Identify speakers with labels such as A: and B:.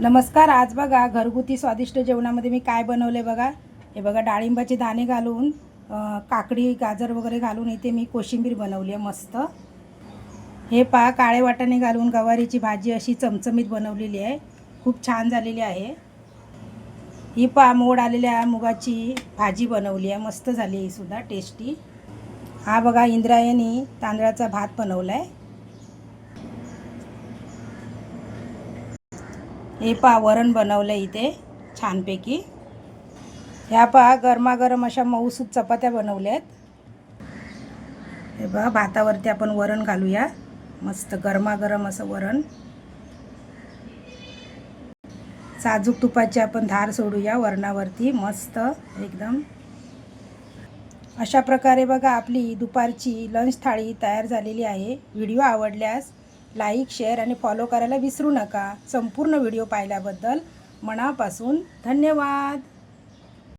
A: नमस्कार. आज बघा घरगुती स्वादिष्ट जेवणामध्ये मी काय बनवले बघा. हे बघा डाळिंबाचे दाणे घालून काकडी गाजर वगैरे घालून इथे मी कोशिंबीर बनवली आहे मस्त. हे पहा काळे वाटाणे घालून गवारीची भाजी अशी चमचमीत बनवलेली आहे, खूप छान झालेली आहे. ही पहा मोड आलेल्या मुगाची भाजी बनवली आहे, मस्त झाली ही सुद्धा टेस्टी. हा बघा इंद्रायणी तांदळाचा भात बनवला आहे. हे पहा वरण बनवलं इथे छानपैकी. ह्या पहा गरमागरम अशा मऊसूत चपात्या बनवल्या आहेत. हे बघा भातावरती आपण वरण घालूया, मस्त गरमागरम असं वरण. साजूक तुपाची आपण धार सोडूया वरणावरती, मस्त एकदम. अशा प्रकारे बघा आपली दुपारची लंच थाळी तयार झालेली आहे. व्हिडिओ आवडल्यास लाईक शेअर आणि फॉलो करायला विसरू नका. संपूर्ण व्हिडिओ पाहिल्याबद्दल मनापासून धन्यवाद.